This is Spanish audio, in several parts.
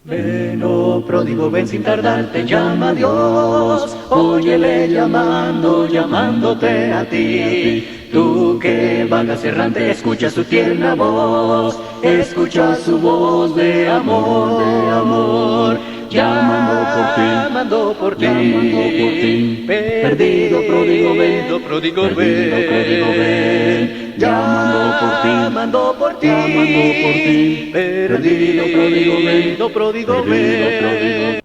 Ven, oh pródigo, ven sin tardar, te llama Dios, óyele llamando, llamándote a ti. Tú que vagas errante, escucha su tierna voz, escucha su voz de amor, de amor. Llamando por ti, perdido pródigo ven, llamando por ti, perdido pródigo ven.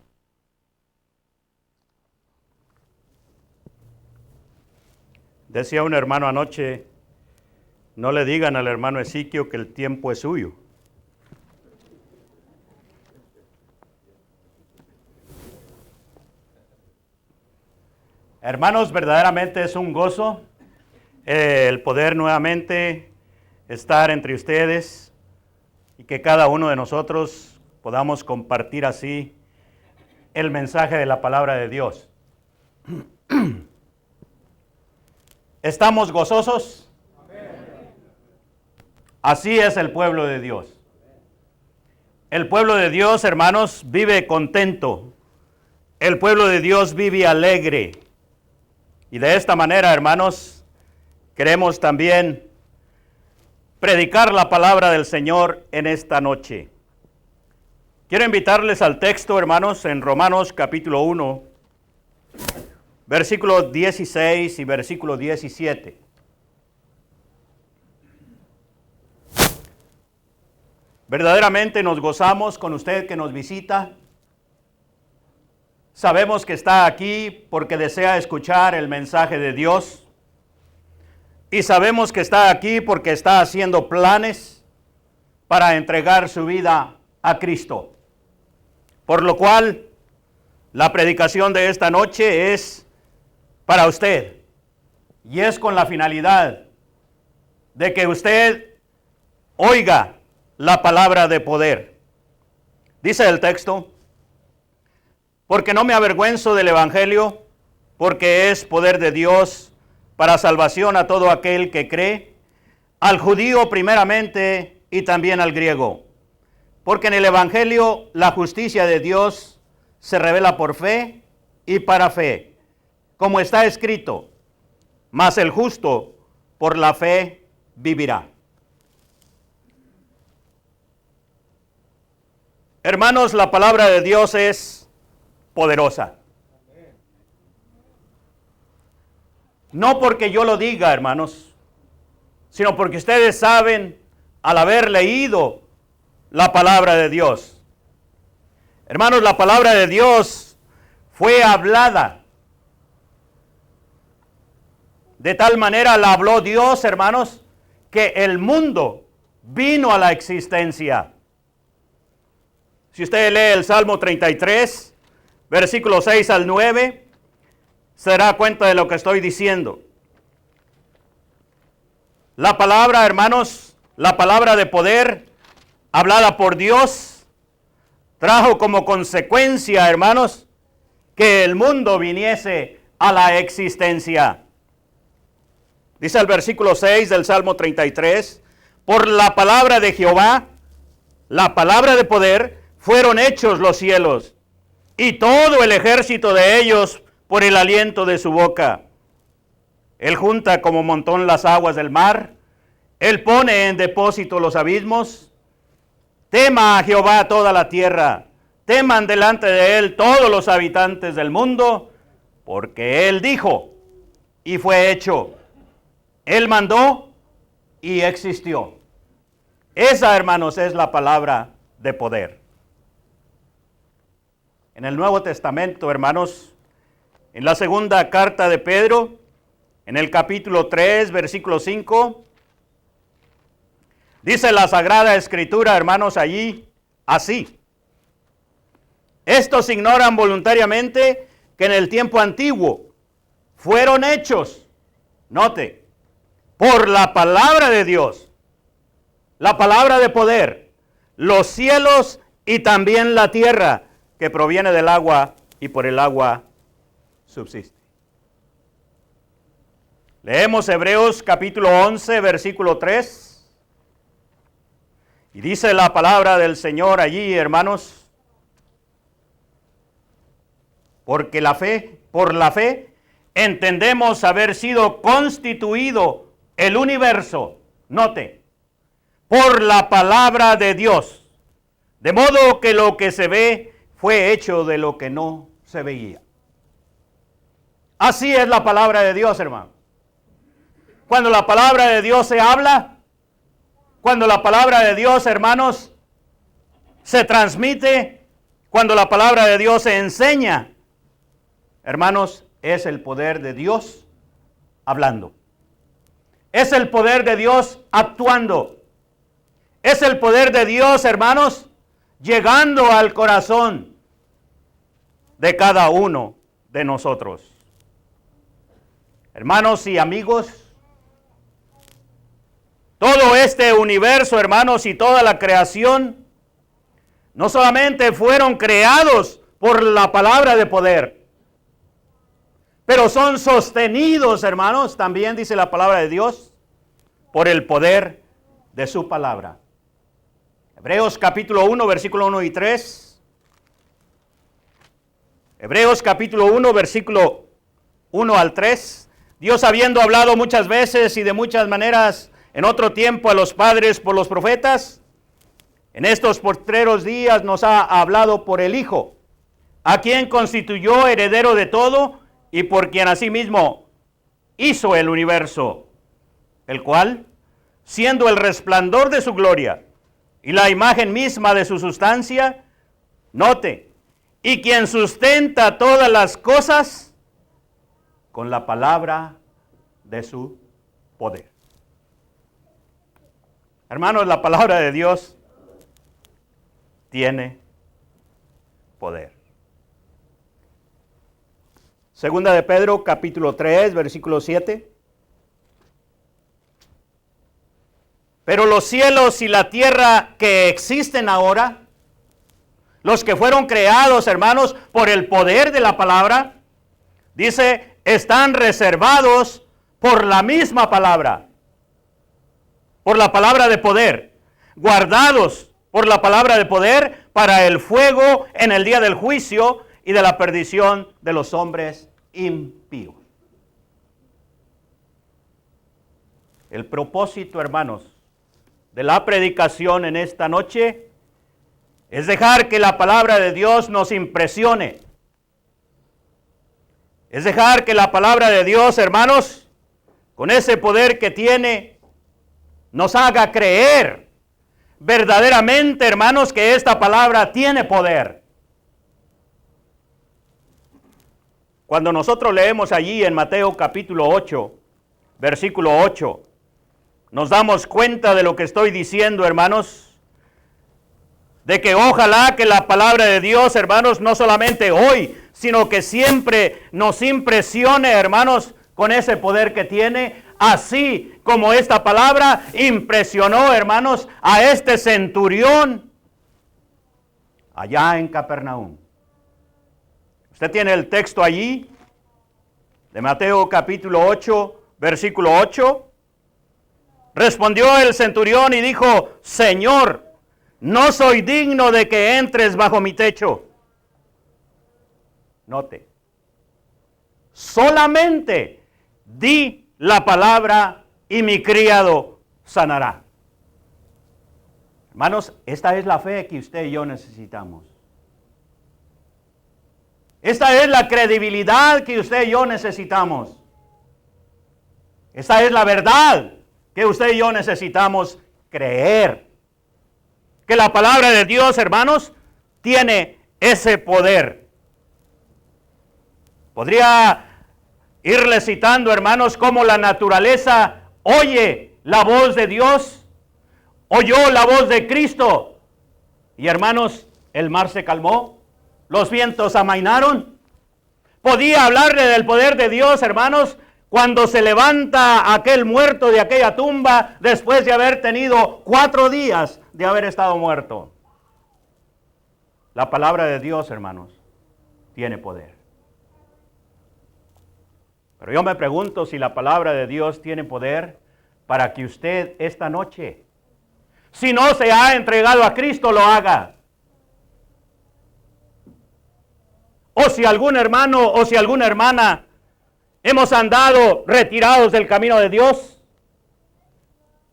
Decía un hermano anoche, no le digan al hermano Ezequiel que el tiempo es suyo. Hermanos, verdaderamente es un gozo el poder nuevamente estar entre ustedes y que cada uno de nosotros podamos compartir así el mensaje de la palabra de Dios. ¿Estamos gozosos? Así es el pueblo de Dios. El pueblo de Dios, hermanos, vive contento. El pueblo de Dios vive alegre. Y de esta manera, hermanos, queremos también predicar la palabra del Señor en esta noche. Quiero invitarles al texto, hermanos, en Romanos capítulo 1, versículo 16 y versículo 17. Verdaderamente nos gozamos con usted que nos visita. Sabemos que está aquí porque desea escuchar el mensaje de Dios. Y sabemos que está aquí porque está haciendo planes para entregar su vida a Cristo. Por lo cual, la predicación de esta noche es para usted. Y es con la finalidad de que usted oiga la palabra de poder. Dice el texto: porque no me avergüenzo del Evangelio, porque es poder de Dios para salvación a todo aquel que cree, al judío primeramente y también al griego. Porque en el Evangelio la justicia de Dios se revela por fe y para fe, como está escrito: mas el justo por la fe vivirá. Hermanos, la palabra de Dios es poderosa. No porque yo lo diga, hermanos, sino porque ustedes saben al haber leído la palabra de Dios. Hermanos, la palabra de Dios fue hablada. De tal manera la habló Dios, hermanos, que el mundo vino a la existencia. Si usted lee el Salmo 33, versículos 6 al 9, se dará cuenta de lo que estoy diciendo. La palabra, hermanos, la palabra de poder, hablada por Dios, trajo como consecuencia, hermanos, que el mundo viniese a la existencia. Dice el versículo 6 del Salmo 33, por la palabra de Jehová, la palabra de poder, fueron hechos los cielos, y todo el ejército de ellos por el aliento de su boca. Él junta como montón las aguas del mar, Él pone en depósito los abismos. Tema a Jehová toda la tierra, teman delante de Él todos los habitantes del mundo, porque Él dijo, y fue hecho. Él mandó, y existió. Esa, hermanos, es la palabra de poder. En el Nuevo Testamento, hermanos, en la segunda carta de Pedro, en el capítulo 3, versículo 5, dice la Sagrada Escritura, hermanos, allí, así: estos ignoran voluntariamente que en el tiempo antiguo fueron hechos, note, por la palabra de Dios, la palabra de poder, los cielos y también la tierra, que proviene del agua y por el agua subsiste. Leemos Hebreos capítulo 11, versículo 3. Y dice la palabra del Señor allí, hermanos: Porque por la fe, entendemos haber sido constituido el universo, note, por la palabra de Dios, de modo que lo que se ve fue hecho de lo que no se veía. Así es la palabra de Dios, hermano. Cuando la palabra de Dios se habla, cuando la palabra de Dios, hermanos, se transmite, cuando la palabra de Dios se enseña, hermanos, es el poder de Dios hablando. Es el poder de Dios actuando. Es el poder de Dios, hermanos, llegando al corazón de cada uno de nosotros. Hermanos y amigos, todo este universo, hermanos, y toda la creación, no solamente fueron creados por la palabra de poder, pero son sostenidos, hermanos, también dice la palabra de Dios, por el poder de su palabra. Hebreos capítulo 1, versículo 1 y 3. Hebreos capítulo 1, versículo 1 al 3. Dios, habiendo hablado muchas veces y de muchas maneras en otro tiempo a los padres por los profetas, en estos postreros días nos ha hablado por el Hijo, a quien constituyó heredero de todo y por quien asimismo hizo el universo, el cual, siendo el resplandor de su gloria y la imagen misma de su sustancia, note, y quien sustenta todas las cosas con la palabra de su poder. Hermanos, la palabra de Dios tiene poder. Segunda de Pedro, capítulo 3, versículo 7. Pero los cielos y la tierra que existen ahora, los que fueron creados, hermanos, por el poder de la palabra, dice, están reservados por la misma palabra, por la palabra de poder, guardados por la palabra de poder para el fuego en el día del juicio y de la perdición de los hombres impíos. El propósito, hermanos, de la predicación en esta noche es dejar que la palabra de Dios nos impresione. Es dejar que la palabra de Dios, hermanos, con ese poder que tiene, nos haga creer verdaderamente, hermanos, que esta palabra tiene poder. Cuando nosotros leemos allí en Mateo capítulo 8, versículo 8, nos damos cuenta de lo que estoy diciendo, hermanos, de que ojalá que la palabra de Dios, hermanos, no solamente hoy, sino que siempre nos impresione, hermanos, con ese poder que tiene, así como esta palabra impresionó, hermanos, a este centurión allá en Capernaum. Usted tiene el texto allí de Mateo capítulo 8, versículo 8. Respondió el centurión y dijo, Señor, no soy digno de que entres bajo mi techo. Note, solamente di la palabra y mi criado sanará. Hermanos, esta es la fe que usted y yo necesitamos. Esta es la credibilidad que usted y yo necesitamos. Esta es la verdad que usted y yo necesitamos creer. Que la palabra de Dios, hermanos, tiene ese poder. Podría irle citando, hermanos, cómo la naturaleza oye la voz de Dios, oyó la voz de Cristo. Y hermanos, el mar se calmó, los vientos amainaron. Podía hablarle del poder de Dios, hermanos, cuando se levanta aquel muerto de aquella tumba después de haber tenido 4 días de haber estado muerto. La palabra de Dios, hermanos, tiene poder. Pero yo me pregunto si la palabra de Dios tiene poder para que usted esta noche, si no se ha entregado a Cristo, lo haga. O o si algún hermano o si alguna hermana hemos andado retirados del camino de Dios,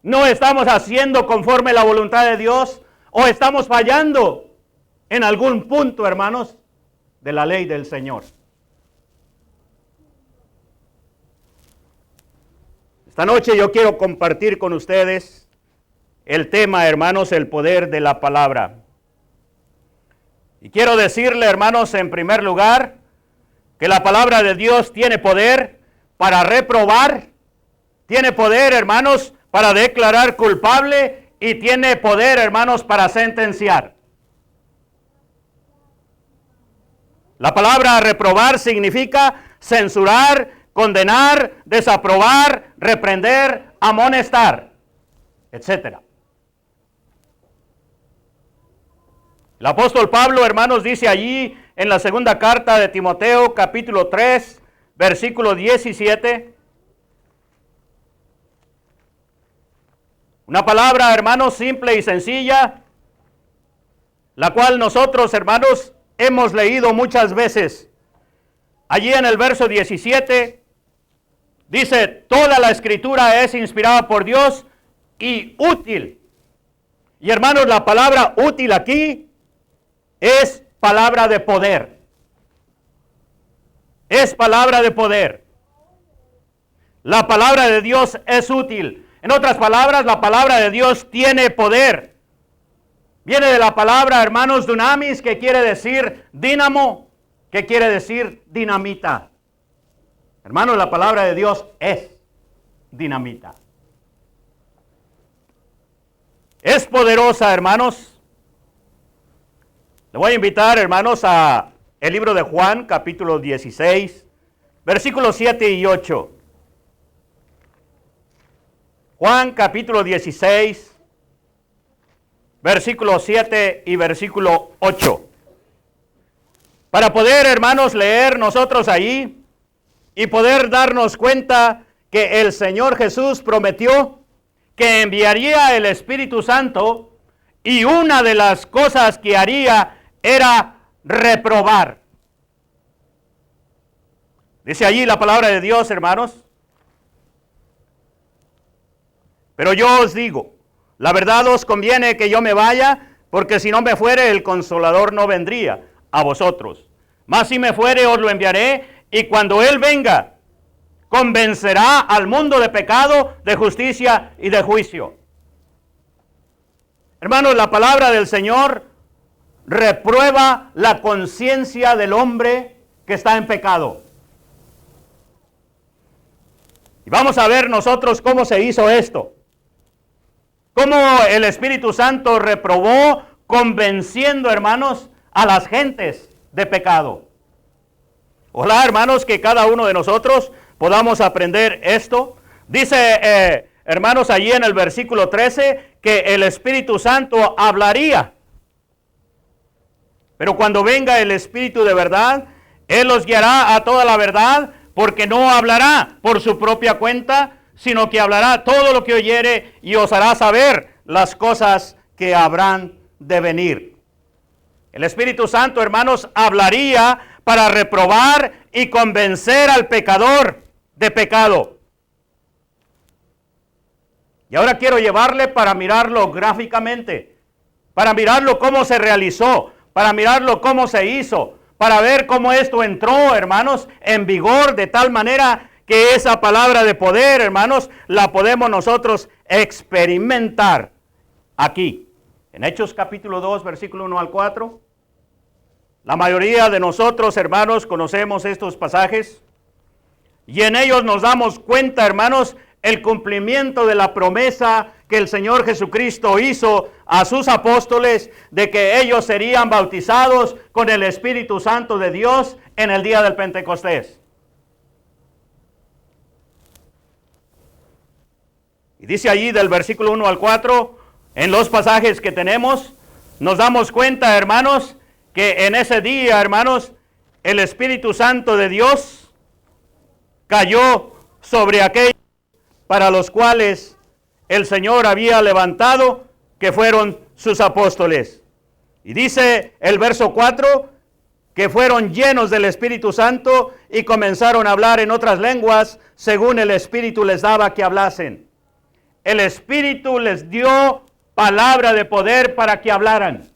no estamos haciendo conforme la voluntad de Dios, o estamos fallando en algún punto, hermanos, de la ley del Señor. Esta noche yo quiero compartir con ustedes el tema, hermanos, el poder de la palabra. Y quiero decirle, hermanos, en primer lugar, que la palabra de Dios tiene poder para reprobar, tiene poder, hermanos, para declarar culpable y tiene poder, hermanos, para sentenciar. La palabra reprobar significa censurar, condenar, desaprobar, reprender, amonestar, etc. El apóstol Pablo, hermanos, dice allí en la segunda carta de Timoteo, capítulo 3, versículo 17, una palabra, hermanos, simple y sencilla, la cual nosotros, hermanos, hemos leído muchas veces. Allí en el verso 17 dice, toda la escritura es inspirada por Dios y útil. Y hermanos, la palabra útil aquí es palabra de poder. Es palabra de poder. La palabra de Dios es útil. En otras palabras, la palabra de Dios tiene poder. Viene de la palabra, hermanos, dunamis, que quiere decir dínamo, que quiere decir dinamita. Hermanos, la palabra de Dios es dinamita. Es poderosa, hermanos. Le voy a invitar, hermanos, a el libro de Juan, capítulo 16, versículos 7 y 8. Juan, capítulo 16, versículo 7 y versículo 8. Para poder, hermanos, leer nosotros ahí y poder darnos cuenta que el Señor Jesús prometió que enviaría el Espíritu Santo y una de las cosas que haría era reprobar. Dice allí la palabra de Dios, hermanos. Pero yo os digo, la verdad os conviene que yo me vaya, porque si no me fuere, el Consolador no vendría a vosotros. Mas si me fuere, os lo enviaré, y cuando Él venga, convencerá al mundo de pecado, de justicia y de juicio. Hermanos, la palabra del Señor reprueba la conciencia del hombre que está en pecado. Y vamos a ver nosotros cómo se hizo esto. Cómo el Espíritu Santo reprobó, convenciendo, hermanos, a las gentes de pecado. Ojalá, hermanos, que cada uno de nosotros podamos aprender esto. Dice, hermanos, allí en el versículo 13, que el Espíritu Santo hablaría. Pero cuando venga el Espíritu de verdad, Él los guiará a toda la verdad, porque no hablará por su propia cuenta, sino que hablará todo lo que oyere y os hará saber las cosas que habrán de venir. El Espíritu Santo, hermanos, hablaría para reprobar y convencer al pecador de pecado. Y ahora quiero llevarle para mirarlo gráficamente, para mirarlo cómo se realizó, para mirarlo cómo se hizo, para ver cómo esto entró, hermanos, en vigor de tal manera que esa palabra de poder, hermanos, la podemos nosotros experimentar aquí. En Hechos capítulo 2, versículo 1 al 4. La mayoría de nosotros, hermanos, conocemos estos pasajes. Y en ellos nos damos cuenta, hermanos, el cumplimiento de la promesa que el Señor Jesucristo hizo a sus apóstoles de que ellos serían bautizados con el Espíritu Santo de Dios en el día del Pentecostés. Y dice allí del versículo 1 al 4, en los pasajes que tenemos, nos damos cuenta, hermanos, que en ese día, hermanos, el Espíritu Santo de Dios cayó sobre aquellos para los cuales el Señor había levantado, que fueron sus apóstoles. Y dice el verso 4, que fueron llenos del Espíritu Santo y comenzaron a hablar en otras lenguas según el Espíritu les daba que hablasen. El Espíritu les dio palabra de poder para que hablaran.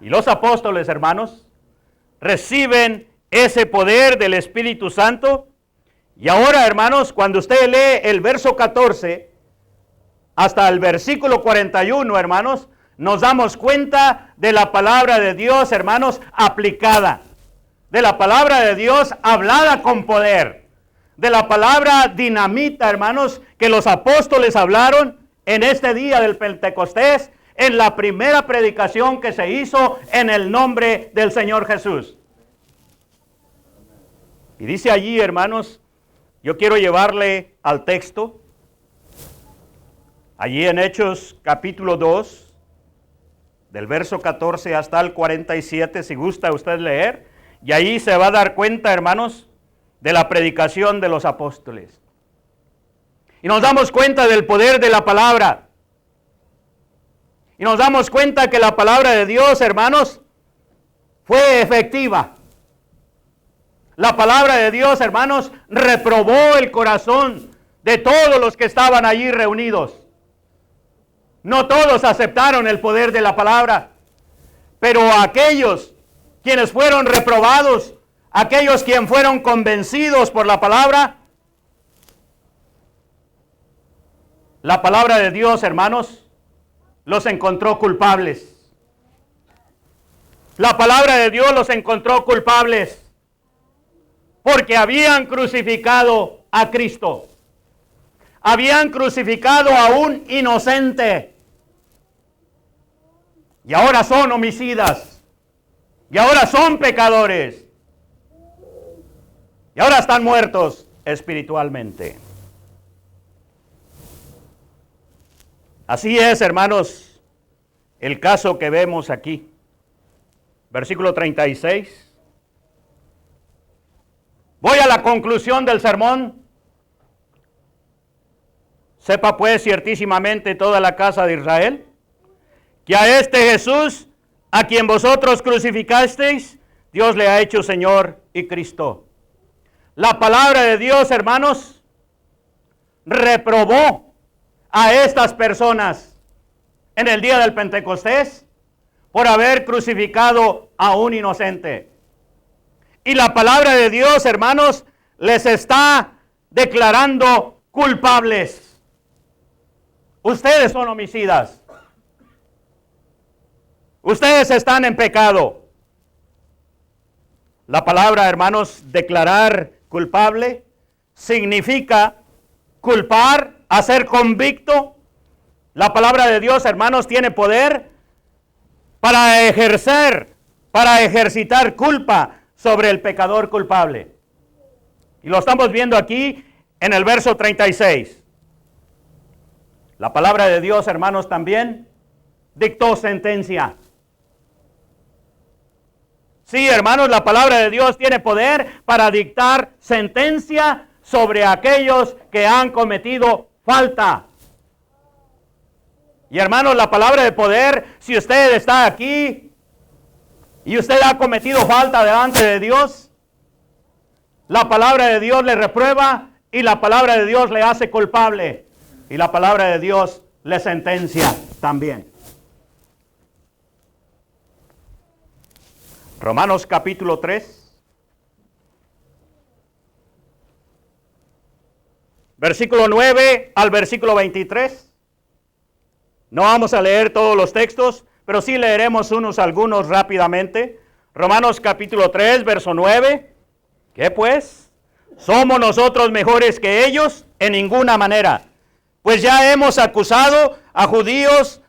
Y los apóstoles, hermanos, reciben ese poder del Espíritu Santo. Y ahora, hermanos, cuando usted lee el verso 14 hasta el versículo 41, hermanos, nos damos cuenta de la palabra de Dios, hermanos, aplicada. De la palabra de Dios hablada con poder. De la palabra dinamita, hermanos, que los apóstoles hablaron en este día del Pentecostés, en la primera predicación que se hizo en el nombre del Señor Jesús. Y dice allí, hermanos, yo quiero llevarle al texto, allí en Hechos capítulo 2, del verso 14 hasta el 47, si gusta usted leer, y ahí se va a dar cuenta, hermanos, de la predicación de los apóstoles. Y nos damos cuenta del poder de la palabra. Y nos damos cuenta que la palabra de Dios, hermanos, fue efectiva. La palabra de Dios, hermanos, reprobó el corazón de todos los que estaban allí reunidos. No todos aceptaron el poder de la palabra, pero aquellos quienes fueron reprobados, aquellos quienes fueron convencidos por la palabra de Dios, hermanos, los encontró culpables. La palabra de Dios los encontró culpables porque habían crucificado a Cristo. Habían crucificado a un inocente. Y ahora son homicidas. Y ahora son pecadores. Y ahora están muertos espiritualmente. Así es, hermanos, el caso que vemos aquí. Versículo 36. Voy a la conclusión del sermón. Sepa pues ciertísimamente toda la casa de Israel, que a este Jesús, a quien vosotros crucificasteis, Dios le ha hecho Señor y Cristo. La palabra de Dios, hermanos, reprobó a estas personas en el día del Pentecostés por haber crucificado a un inocente. Y la palabra de Dios, hermanos, les está declarando culpables. Ustedes son homicidas. Ustedes están en pecado. La palabra, hermanos, declarar culpable significa culpar, a ser convicto. La palabra de Dios, hermanos, tiene poder para ejercitar culpa sobre el pecador culpable. Y lo estamos viendo aquí en el verso 36. La palabra de Dios, hermanos, también dictó sentencia. Sí, hermanos, la palabra de Dios tiene poder para dictar sentencia sobre aquellos que han cometido falta. Y hermanos, la palabra de poder, si usted está aquí y usted ha cometido falta delante de Dios, la palabra de Dios le reprueba y la palabra de Dios le hace culpable y la palabra de Dios le sentencia también. Romanos capítulo 3. Versículo 9 al versículo 23. No vamos a leer todos los textos, pero sí leeremos algunos rápidamente. Romanos capítulo 3, verso 9. ¿Qué pues? ¿Somos nosotros mejores que ellos? En ninguna manera. Pues ya hemos acusado a judíos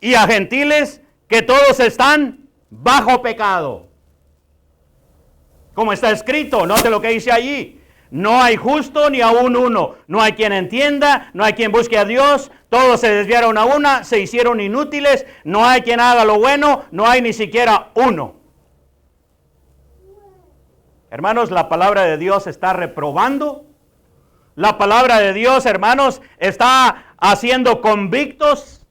y a gentiles que todos están bajo pecado. Como está escrito, note lo que dice allí. No hay justo ni aún uno. No hay quien entienda, no hay quien busque a Dios. Todos se desviaron a una, se hicieron inútiles. No hay quien haga lo bueno, no hay ni siquiera uno. Hermanos, la palabra de Dios está reprobando. La palabra de Dios, hermanos, está haciendo convictos.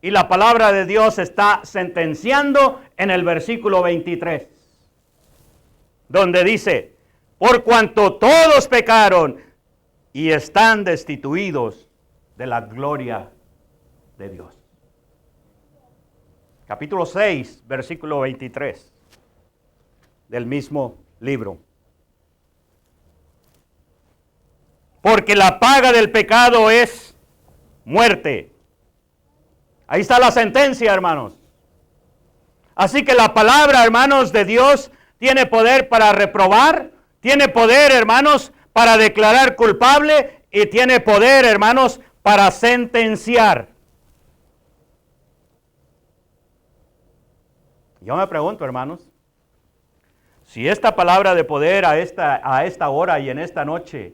Y la palabra de Dios está sentenciando en el versículo 23, donde dice, por cuanto todos pecaron y están destituidos de la gloria de Dios. Capítulo 6, versículo 23 del mismo libro. Porque la paga del pecado es muerte. Ahí está la sentencia, hermanos. Así que la palabra, hermanos, de Dios tiene poder para reprobar, tiene poder, hermanos, para declarar culpable y tiene poder, hermanos, para sentenciar. Yo me pregunto, hermanos, si esta palabra de poder a esta hora y en esta noche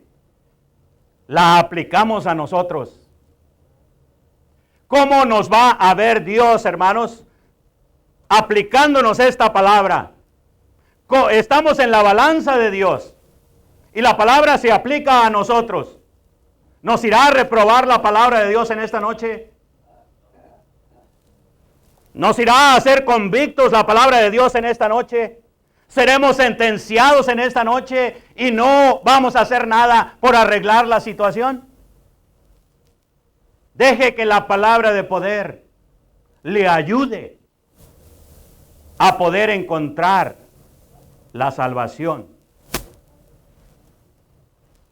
la aplicamos a nosotros, ¿cómo nos va a ver Dios, hermanos, aplicándonos esta palabra? Estamos en la balanza de Dios y la palabra se aplica a nosotros. ¿Nos irá a reprobar la palabra de Dios en esta noche? ¿Nos irá a hacer convictos la palabra de Dios en esta noche? ¿Seremos sentenciados en esta noche y no vamos a hacer nada por arreglar la situación? Deje que la palabra de poder le ayude a poder encontrar la salvación,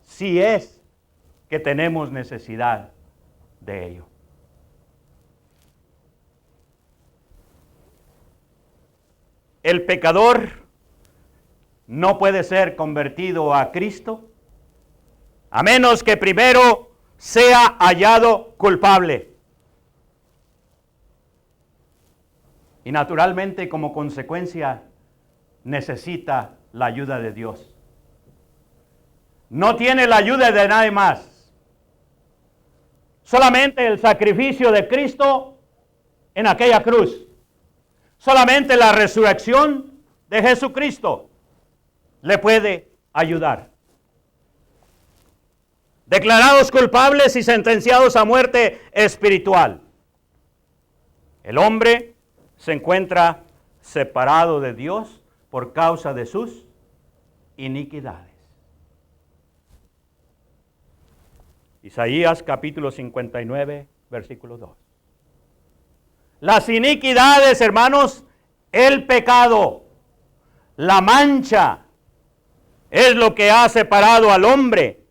si es que tenemos necesidad de ello. El pecador no puede ser convertido a Cristo a menos que primero sea hallado culpable. Y naturalmente, como consecuencia, necesita la ayuda de Dios. No tiene la ayuda de nadie más. Solamente el sacrificio de Cristo en aquella cruz. Solamente la resurrección de Jesucristo le puede ayudar. Declarados culpables y sentenciados a muerte espiritual. El hombre se encuentra separado de Dios por causa de sus iniquidades. Isaías capítulo 59, versículo 2. Las iniquidades, hermanos, el pecado, la mancha, es lo que ha separado al hombre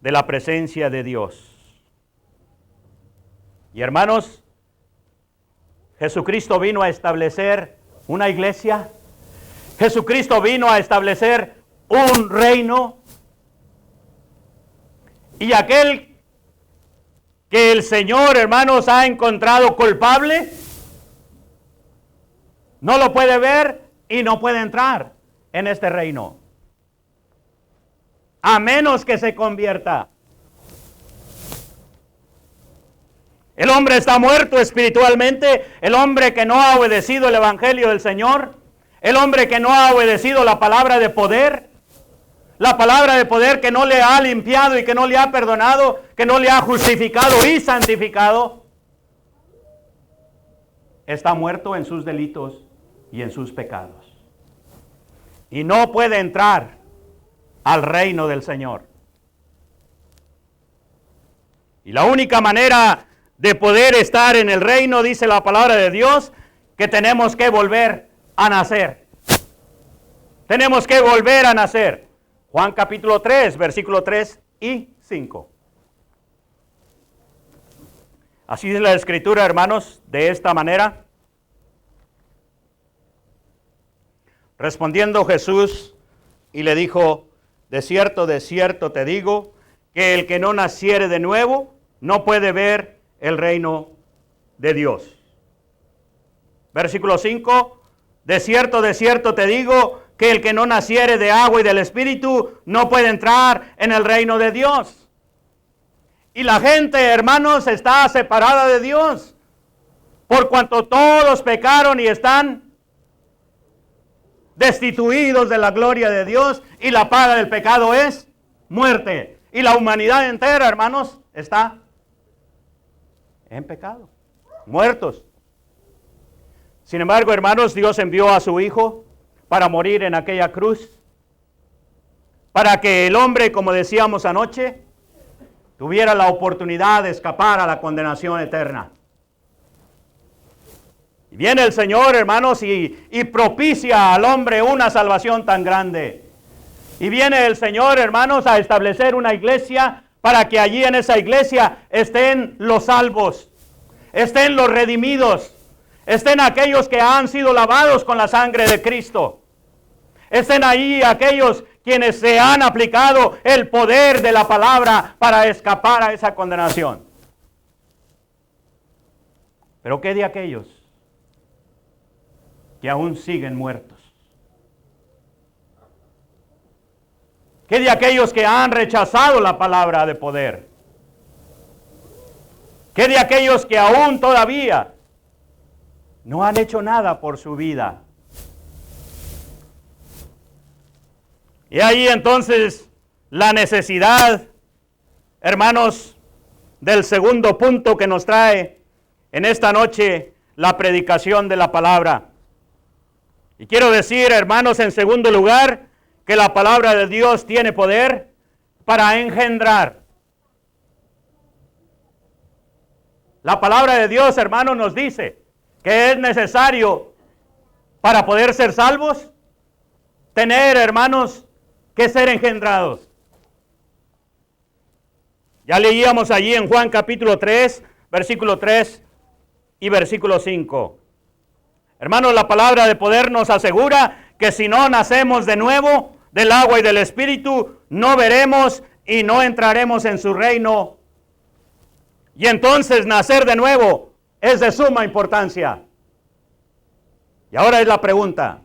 de la presencia de Dios. Y hermanos, Jesucristo vino a establecer una iglesia. Jesucristo vino a establecer un reino. Y aquel que el Señor, hermanos, ha encontrado culpable, no lo puede ver y no puede entrar en este reino, a menos que se convierta. El hombre está muerto espiritualmente, el hombre que no ha obedecido el evangelio del Señor, el hombre que no ha obedecido la palabra de poder, la palabra de poder que no le ha limpiado y que no le ha perdonado, que no le ha justificado y santificado, está muerto en sus delitos y en sus pecados. Y no puede entrar al reino del Señor. Y la única manera de poder estar en el reino, dice la palabra de Dios, que tenemos que volver a nacer. Tenemos que volver a nacer. Juan capítulo 3, versículo 3 y 5. Así es la escritura, hermanos, de esta manera. Respondiendo Jesús y le dijo, de cierto te digo, que el que no naciere de nuevo no puede ver el reino de Dios. Versículo 5, de cierto te digo, que el que no naciere de agua y del Espíritu no puede entrar en el reino de Dios. Y la gente, hermanos, está separada de Dios, por cuanto todos pecaron y están destituidos de la gloria de Dios, y la paga del pecado es muerte. Y la humanidad entera, hermanos, está En pecado, muertos. Sin embargo, hermanos, Dios envió a su Hijo para morir en aquella cruz, para que el hombre, como decíamos anoche, tuviera la oportunidad de escapar a la condenación eterna. Y viene el Señor, hermanos, y propicia al hombre una salvación tan grande. Y viene el Señor, hermanos, a establecer una iglesia para que allí en esa iglesia estén los salvos, estén los redimidos, estén aquellos que han sido lavados con la sangre de Cristo. Estén ahí aquellos quienes se han aplicado el poder de la palabra para escapar a esa condenación. Pero ¿qué de aquellos que aún siguen muertos? ¿Qué de aquellos que han rechazado la palabra de poder? ¿Qué de aquellos que aún todavía no han hecho nada por su vida? Y ahí entonces la necesidad, hermanos, del segundo punto que nos trae en esta noche la predicación de la palabra. Y quiero decir, hermanos, en segundo lugar, que la palabra de Dios tiene poder para engendrar. La palabra de Dios, hermanos, nos dice que es necesario para poder ser salvos, tener, hermanos, que ser engendrados. Ya leíamos allí en Juan capítulo 3, versículo 3 y versículo 5. Hermanos, la palabra de poder nos asegura que si no nacemos de nuevo del agua y del Espíritu, no veremos y no entraremos en su reino. Y entonces nacer de nuevo es de suma importancia. Y ahora es la pregunta.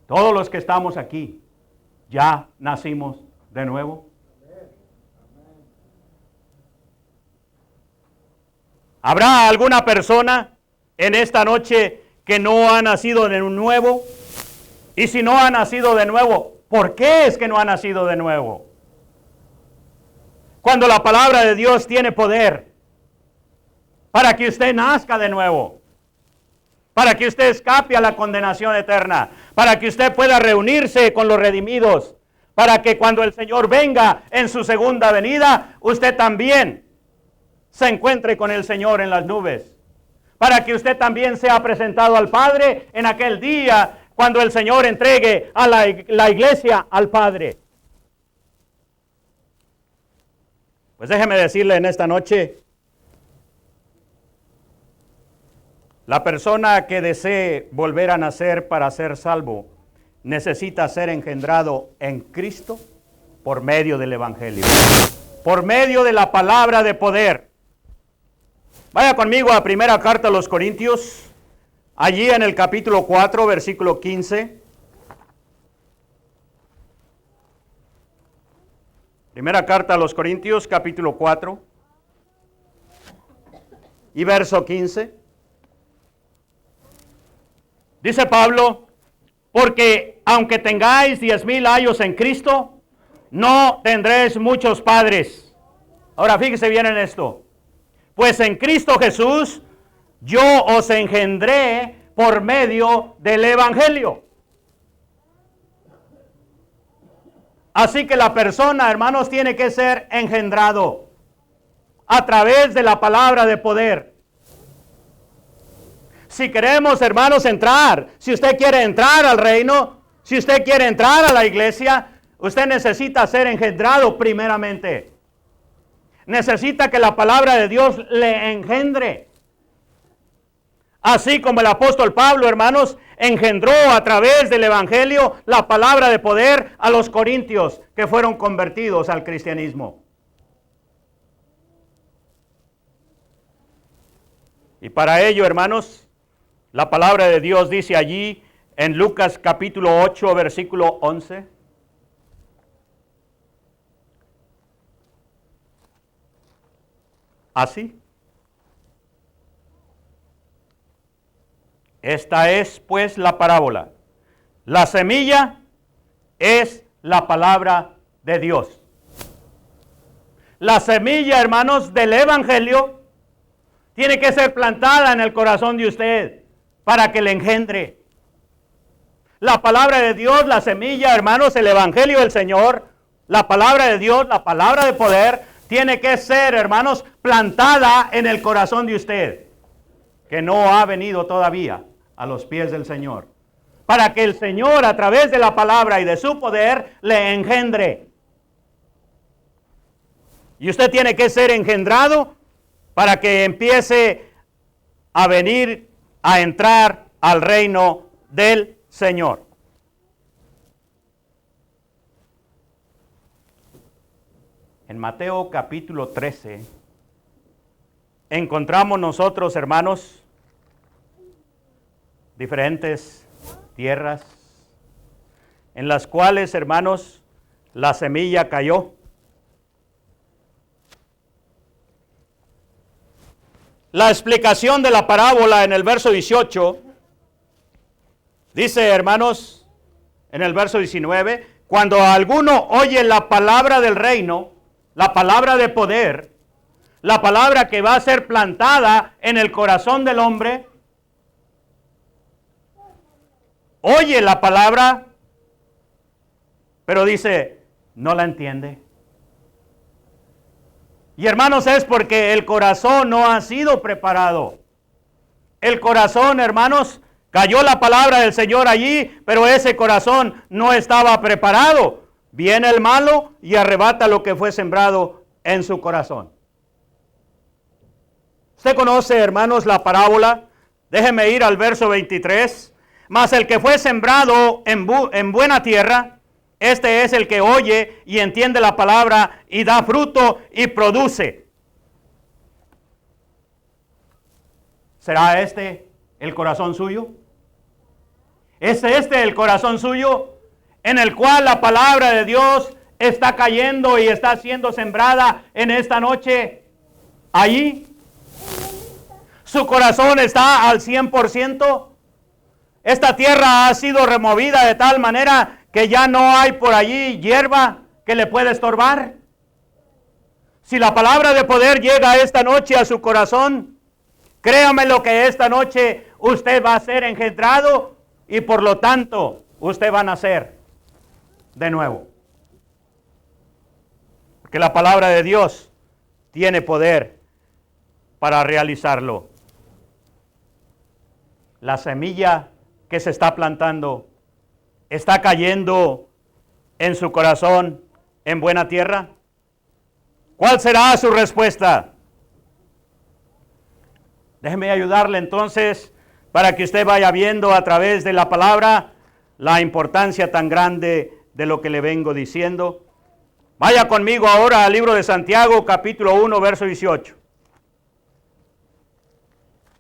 Todos los que estamos aquí, ¿ya nacimos de nuevo? ¿Habrá alguna persona en esta noche que no ha nacido de nuevo? Y si no ha nacido de nuevo, ¿por qué es que no ha nacido de nuevo? Cuando la palabra de Dios tiene poder para que usted nazca de nuevo, para que usted escape a la condenación eterna, para que usted pueda reunirse con los redimidos, para que cuando el Señor venga en su segunda venida, usted también se encuentre con el Señor en las nubes, para que usted también sea presentado al Padre en aquel día cuando el Señor entregue a la iglesia al Padre. Pues déjeme decirle en esta noche, la persona que desee volver a nacer para ser salvo necesita ser engendrado en Cristo por medio del Evangelio, por medio de la palabra de poder. Vaya conmigo a primera carta a los Corintios, allí en el capítulo 4, versículo 15. Primera carta a los Corintios, capítulo 4 y verso 15. Dice Pablo, porque aunque tengáis 10,000 años en Cristo, no tendréis muchos padres. Ahora fíjese bien en esto. Pues en Cristo Jesús yo os engendré por medio del Evangelio. Así que la persona, hermanos, tiene que ser engendrado a través de la palabra de poder. Si queremos, hermanos, entrar, si usted quiere entrar al reino, si usted quiere entrar a la iglesia, usted necesita ser engendrado primeramente. Necesita que la palabra de Dios le engendre. Así como el apóstol Pablo, hermanos, engendró a través del Evangelio la palabra de poder a los corintios que fueron convertidos al cristianismo. Y para ello, hermanos, la palabra de Dios dice allí en Lucas capítulo 8, versículo 11. Así. Esta es pues la parábola. La semilla es la palabra de Dios. La semilla, hermanos, del Evangelio tiene que ser plantada en el corazón de usted para que le engendre. La palabra de Dios, la semilla, hermanos, el Evangelio del Señor, la palabra de Dios, la palabra de poder, tiene que ser, hermanos, plantada en el corazón de usted, que no ha venido todavía a los pies del Señor, para que el Señor, a través de la palabra y de su poder, le engendre. Y usted tiene que ser engendrado para que empiece a venir, a entrar al reino del Señor. En Mateo capítulo 13 encontramos nosotros, hermanos, diferentes tierras en las cuales, hermanos, la semilla cayó. La explicación de la parábola en el verso 18 dice, hermanos, en el verso 19, cuando alguno oye la palabra del reino, la palabra de poder, la palabra que va a ser plantada en el corazón del hombre, oye la palabra, pero dice, no la entiende. Y hermanos, es porque el corazón no ha sido preparado. El corazón, hermanos, cayó la palabra del Señor allí, pero ese corazón no estaba preparado. Viene el malo y arrebata lo que fue sembrado en su corazón. Usted conoce, hermanos, la parábola. Déjeme ir al verso 23. Mas el que fue sembrado en buena tierra, este es el que oye y entiende la palabra y da fruto y produce. ¿Será este el corazón suyo? ¿Es este el corazón suyo en el cual la palabra de Dios está cayendo y está siendo sembrada en esta noche? Allí. ¿Su corazón está al 100%? Esta tierra ha sido removida de tal manera que ya no hay por allí hierba que le pueda estorbar. Si la palabra de poder llega esta noche a su corazón, créame lo que esta noche usted va a ser engendrado y por lo tanto usted va a nacer de nuevo. Porque la palabra de Dios tiene poder para realizarlo. La semilla que se está plantando está cayendo en su corazón en buena tierra. ¿Cuál será su respuesta? Déjeme ayudarle entonces para que usted vaya viendo a través de la palabra la importancia tan grande de lo que le vengo diciendo. Vaya conmigo ahora al libro de Santiago, capítulo 1, verso 18.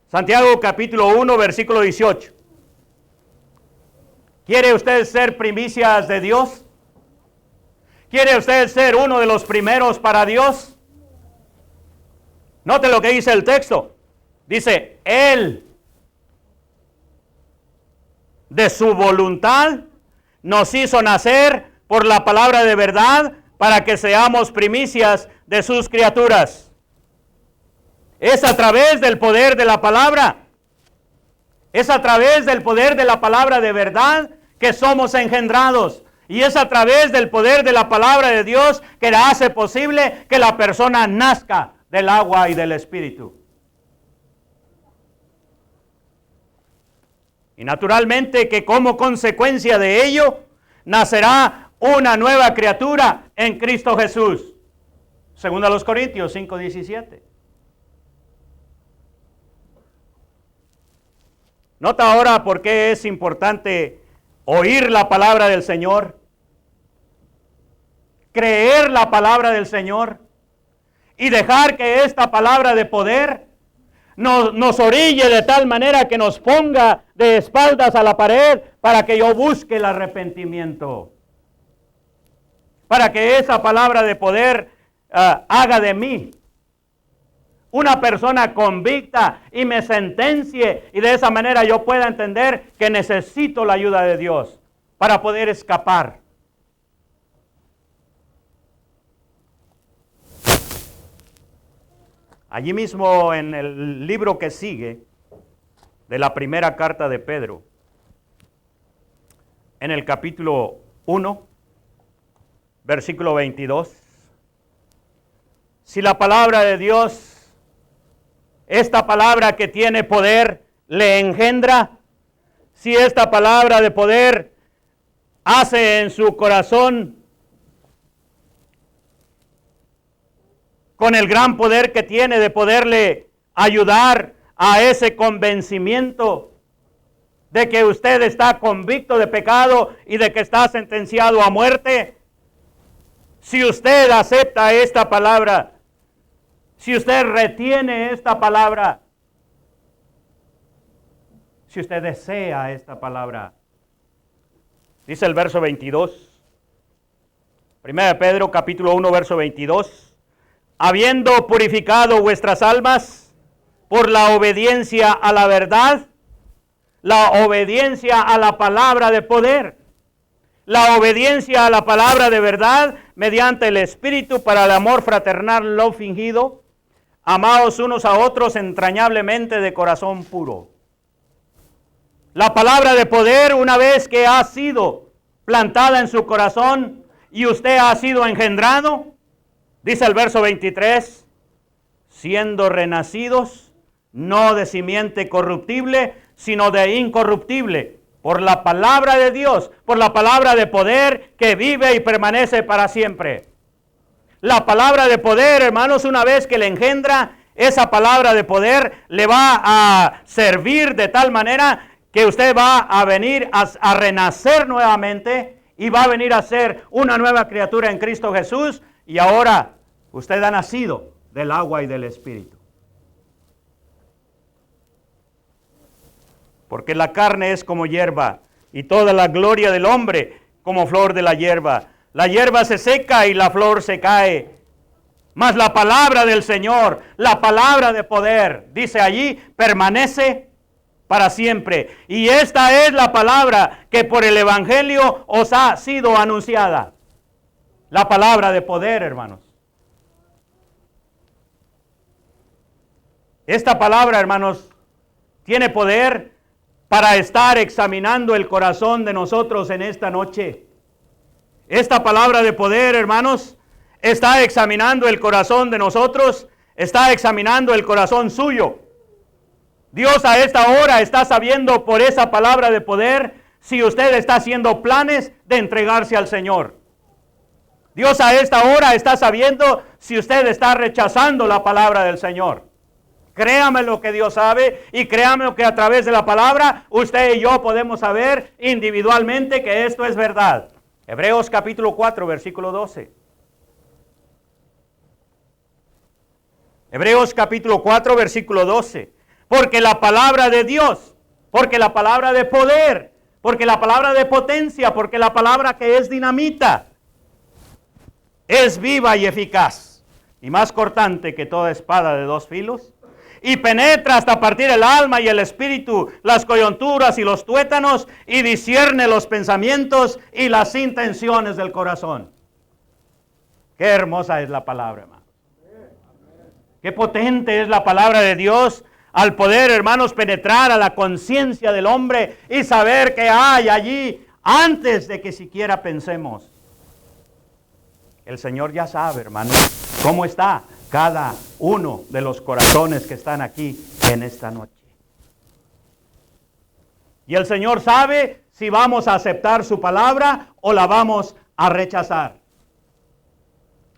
Santiago, capítulo 1, versículo 18. ¿Quiere usted ser primicias de Dios? ¿Quiere usted ser uno de los primeros para Dios? Note lo que dice el texto. Dice, Él, de su voluntad, nos hizo nacer por la palabra de verdad para que seamos primicias de sus criaturas. Es a través del poder de la palabra. Es a través del poder de la palabra de verdad que somos engendrados. Y es a través del poder de la palabra de Dios que hace posible que la persona nazca del agua y del Espíritu. Y naturalmente que como consecuencia de ello nacerá una nueva criatura en Cristo Jesús. Según a los Corintios 5:17. Nota ahora por qué es importante oír la palabra del Señor, creer la palabra del Señor y dejar que esta palabra de poder nos orille de tal manera que nos ponga de espaldas a la pared para que yo busque el arrepentimiento. Para que esa palabra de poder haga de mí una persona convicta y me sentencie y de esa manera yo pueda entender que necesito la ayuda de Dios para poder escapar. Allí mismo en el libro que sigue de la primera carta de Pedro, en el capítulo 1, versículo 22. Si la palabra de Dios, esta palabra que tiene poder, le engendra, si esta palabra de poder hace en su corazón, con el gran poder que tiene de poderle ayudar a ese convencimiento de que usted está convicto de pecado y de que está sentenciado a muerte, si usted acepta esta palabra, si usted retiene esta palabra, si usted desea esta palabra, dice el verso 22, 1 Pedro capítulo 1 verso 22, habiendo purificado vuestras almas por la obediencia a la verdad, la obediencia a la palabra de poder, la obediencia a la palabra de verdad mediante el Espíritu para el amor fraternal no fingido, amaos unos a otros entrañablemente de corazón puro. La palabra de poder, una vez que ha sido plantada en su corazón y usted ha sido engendrado, dice el verso 23, siendo renacidos, no de simiente corruptible, sino de incorruptible, por la palabra de Dios, por la palabra de poder que vive y permanece para siempre. La palabra de poder, hermanos, una vez que le engendra, esa palabra de poder le va a servir de tal manera que usted va a venir a renacer nuevamente y va a venir a ser una nueva criatura en Cristo Jesús. Y ahora usted ha nacido del agua y del Espíritu. Porque la carne es como hierba, y toda la gloria del hombre como flor de la hierba. La hierba se seca y la flor se cae. Mas la palabra del Señor, la palabra de poder, dice allí, permanece para siempre. Y esta es la palabra que por el Evangelio os ha sido anunciada. La palabra de poder, hermanos. Esta palabra, hermanos, tiene poder para estar examinando el corazón de nosotros en esta noche. Esta palabra de poder, hermanos, está examinando el corazón de nosotros, está examinando el corazón suyo. Dios a esta hora está sabiendo por esa palabra de poder si usted está haciendo planes de entregarse al Señor. Dios a esta hora está sabiendo si usted está rechazando la palabra del Señor. Créame lo que Dios sabe y créame lo que a través de la palabra usted y yo podemos saber individualmente que esto es verdad. Hebreos capítulo 4, versículo 12. Hebreos capítulo 4, versículo 12. Porque la palabra de Dios, porque la palabra de poder, porque la palabra de potencia, porque la palabra que es dinamita, es viva y eficaz, y más cortante que toda espada de dos filos, y penetra hasta partir el alma y el espíritu, las coyunturas y los tuétanos, y discierne los pensamientos y las intenciones del corazón. Qué hermosa es la palabra, hermano. Qué potente es la palabra de Dios al poder, hermanos, penetrar a la conciencia del hombre y saber qué hay allí antes de que siquiera pensemos. El Señor ya sabe, hermanos, cómo está cada uno de los corazones que están aquí en esta noche. Y el Señor sabe si vamos a aceptar su palabra o la vamos a rechazar.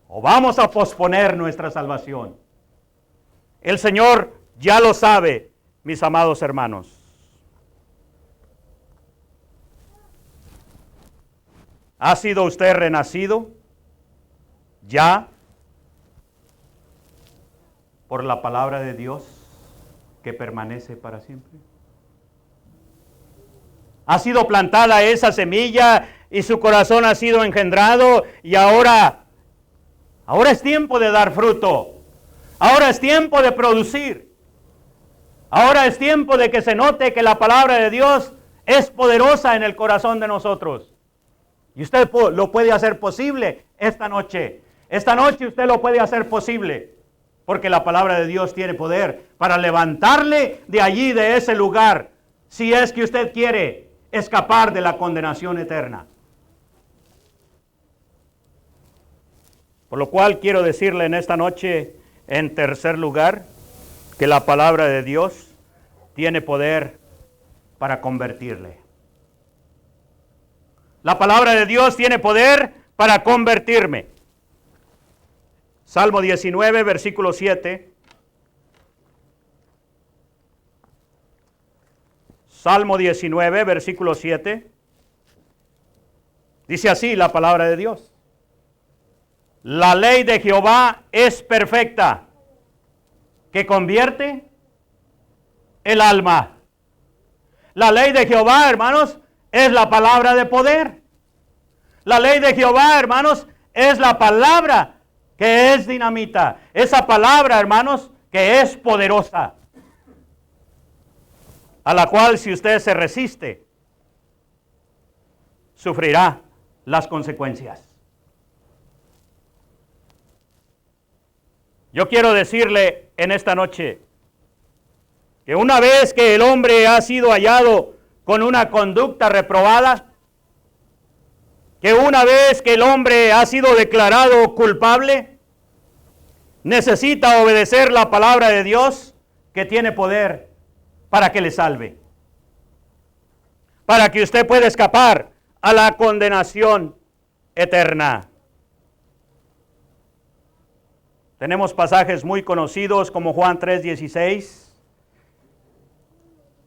O vamos a posponer nuestra salvación. El Señor ya lo sabe, mis amados hermanos. ¿Ha sido usted renacido ya por la palabra de Dios que permanece para siempre? ¿Ha sido plantada esa semilla y su corazón ha sido engendrado y ahora es tiempo de dar fruto? Ahora es tiempo de producir. Ahora es tiempo de que se note que la palabra de Dios es poderosa en el corazón de nosotros. Y usted lo puede hacer posible esta noche. Esta noche usted lo puede hacer posible. porque la palabra de Dios tiene poder para levantarle de allí, de ese lugar, si es que usted quiere escapar de la condenación eterna. Por lo cual quiero decirle en esta noche, en tercer lugar, que la palabra de Dios tiene poder para convertirle. La palabra de Dios tiene poder para convertirme. Salmo 19, versículo 7. Salmo 19, versículo 7. Dice así la palabra de Dios. La ley de Jehová es perfecta, que convierte el alma. La ley de Jehová, hermanos, es la palabra de poder. La ley de Jehová, hermanos, es la palabra que es dinamita. Esa palabra, hermanos, que es poderosa. A la cual si usted se resiste, sufrirá las consecuencias. Yo quiero decirle en esta noche que una vez que el hombre ha sido hallado con una conducta reprobada, que una vez que el hombre ha sido declarado culpable, necesita obedecer la palabra de Dios que tiene poder para que le salve, para que usted pueda escapar a la condenación eterna. Tenemos pasajes muy conocidos como Juan 3:16,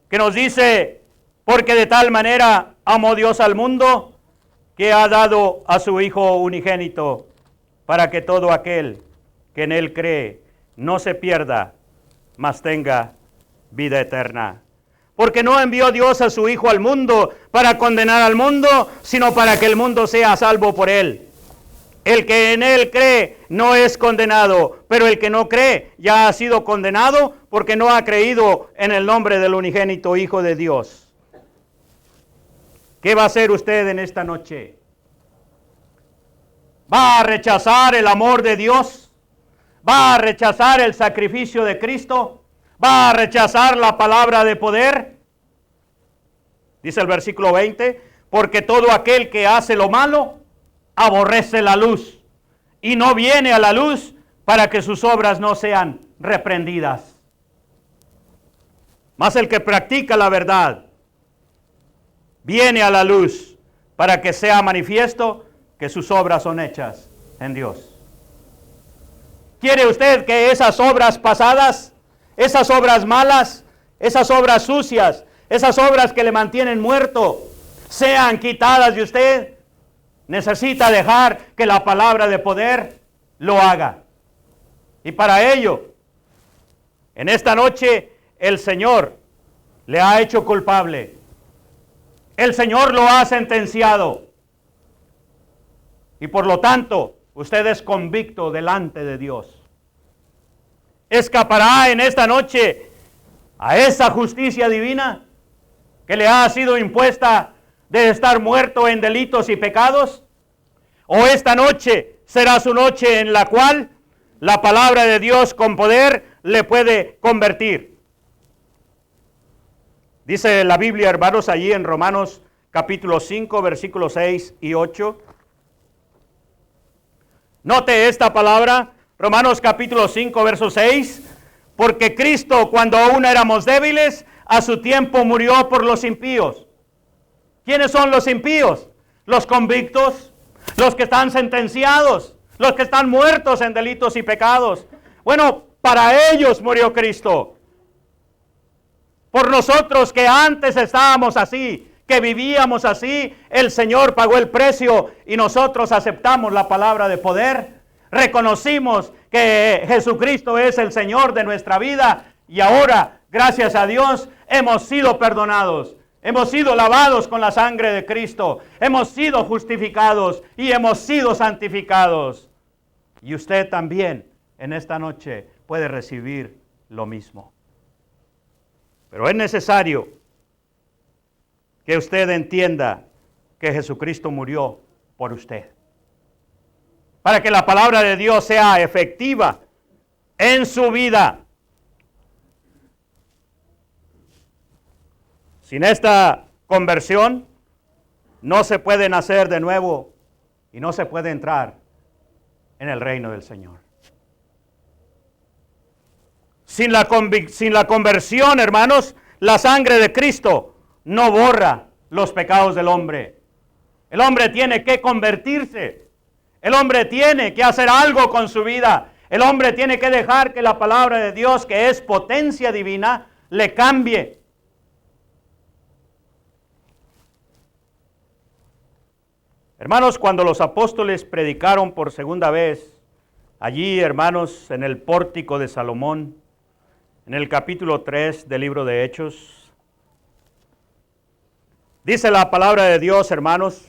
que nos dice, porque de tal manera amó Dios al mundo, que ha dado a su Hijo unigénito, para que todo aquel que en Él cree no se pierda, mas tenga vida eterna. Porque no envió Dios a su Hijo al mundo para condenar al mundo, sino para que el mundo sea salvo por Él. El que en Él cree no es condenado, pero el que no cree ya ha sido condenado porque no ha creído en el nombre del unigénito Hijo de Dios. ¿Qué va a hacer usted en esta noche? ¿Va a rechazar el amor de Dios? ¿Va a rechazar el sacrificio de Cristo? ¿Va a rechazar la palabra de poder? Dice el versículo 20, porque todo aquel que hace lo malo, aborrece la luz y no viene a la luz para que sus obras no sean reprendidas. Mas el que practica la verdad viene a la luz para que sea manifiesto que sus obras son hechas en Dios. ¿Quiere usted que esas obras pasadas, esas obras malas, esas obras sucias, esas obras que le mantienen muerto, sean quitadas de usted? Necesita dejar que la palabra de poder lo haga. Y para ello, en esta noche, el Señor le ha hecho culpable. El Señor lo ha sentenciado. Y por lo tanto, usted es convicto delante de Dios. ¿Escapará en esta noche a esa justicia divina que le ha sido impuesta de estar muerto en delitos y pecados? ¿O esta noche será su noche en la cual la palabra de Dios con poder le puede convertir? Dice la Biblia, hermanos, allí en Romanos capítulo 5, versículos 6 y 8. Note esta palabra, Romanos capítulo 5, verso 6. Porque Cristo, cuando aún éramos débiles, a su tiempo murió por los impíos. ¿Quiénes son los impíos? Los convictos, los que están sentenciados, los que están muertos en delitos y pecados. Bueno, para ellos murió Cristo. Por nosotros que antes estábamos así, que vivíamos así, el Señor pagó el precio y nosotros aceptamos la palabra de poder. Reconocimos que Jesucristo es el Señor de nuestra vida y ahora, gracias a Dios, hemos sido perdonados. Hemos sido lavados con la sangre de Cristo. Hemos sido justificados y hemos sido santificados. Y usted también en esta noche puede recibir lo mismo. Pero es necesario que usted entienda que Jesucristo murió por usted. Para que la palabra de Dios sea efectiva en su vida. Sin esta conversión, no se puede nacer de nuevo y no se puede entrar en el reino del Señor. Sin la conversión, hermanos, la sangre de Cristo no borra los pecados del hombre. El hombre tiene que convertirse. El hombre tiene que hacer algo con su vida. El hombre tiene que dejar que la palabra de Dios, que es potencia divina, le cambie. Hermanos, cuando los apóstoles predicaron por segunda vez, allí, hermanos, en el pórtico de Salomón, en el capítulo 3 del libro de Hechos, dice la palabra de Dios, hermanos,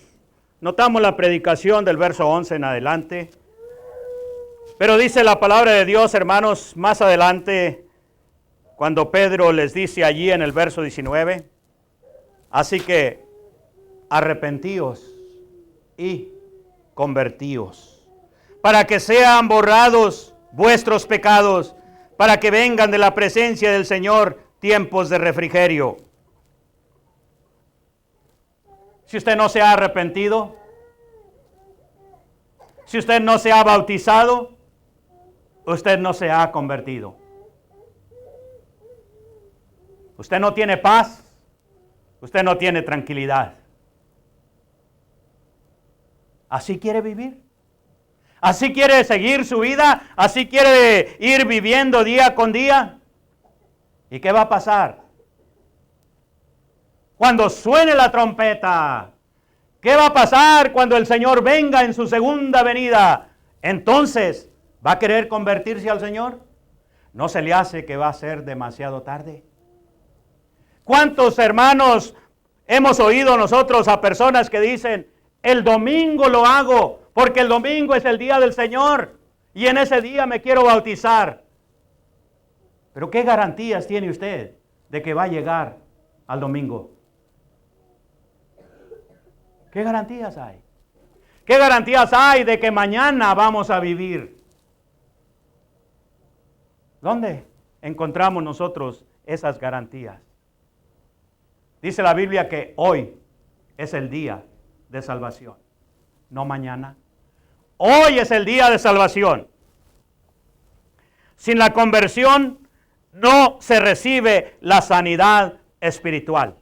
notamos la predicación del verso 11 en adelante, pero dice la palabra de Dios, hermanos, más adelante, cuando Pedro les dice allí en el verso 19, así que arrepentíos y convertíos, para que sean borrados vuestros pecados, para que vengan de la presencia del Señor tiempos de refrigerio. Si usted no se ha arrepentido, si usted no se ha bautizado, usted no se ha convertido. Usted no tiene paz, usted no tiene tranquilidad. ¿Así quiere vivir? ¿Así quiere seguir su vida? ¿Así quiere ir viviendo día con día? ¿Y qué va a pasar? Cuando suene la trompeta, ¿qué va a pasar cuando el Señor venga en su segunda venida? Entonces, ¿va a querer convertirse al Señor? ¿No se le hace que va a ser demasiado tarde? ¿Cuántos hermanos hemos oído nosotros a personas que dicen, el domingo lo hago, porque el domingo es el día del Señor, y en ese día me quiero bautizar? Pero ¿qué garantías tiene usted de que va a llegar al domingo? ¿Qué garantías hay? ¿Qué garantías hay de que mañana vamos a vivir? ¿Dónde encontramos nosotros esas garantías? Dice la Biblia que hoy es el día de salvación, no mañana. Hoy es el día de salvación. Sin la conversión no se recibe la sanidad espiritual.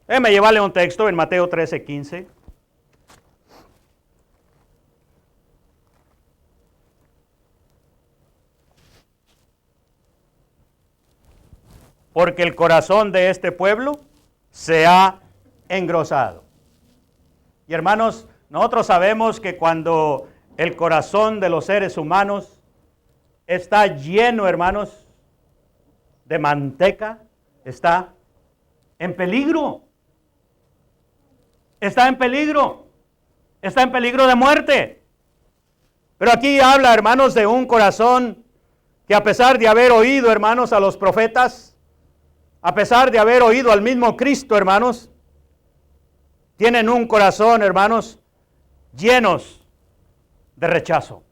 Déjeme llevarle un texto en Mateo 13:15. Porque el corazón de este pueblo se ha engrosado. Y hermanos, nosotros sabemos que cuando el corazón de los seres humanos está lleno, hermanos, de manteca, está en peligro. Está en peligro. Está en peligro de muerte. Pero aquí habla, hermanos, de un corazón que a pesar de haber oído, hermanos, a los profetas, a pesar de haber oído al mismo Cristo, hermanos, tienen un corazón, hermanos, llenos de rechazo.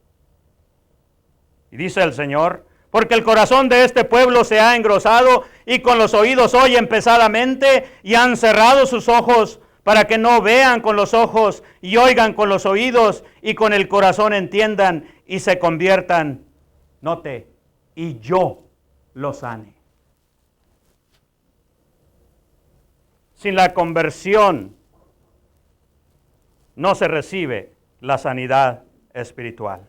Y dice el Señor, porque el corazón de este pueblo se ha engrosado y con los oídos oyen pesadamente y han cerrado sus ojos para que no vean con los ojos y oigan con los oídos y con el corazón entiendan y se conviertan, note, y yo los sane. Sin la conversión no se recibe la sanidad espiritual.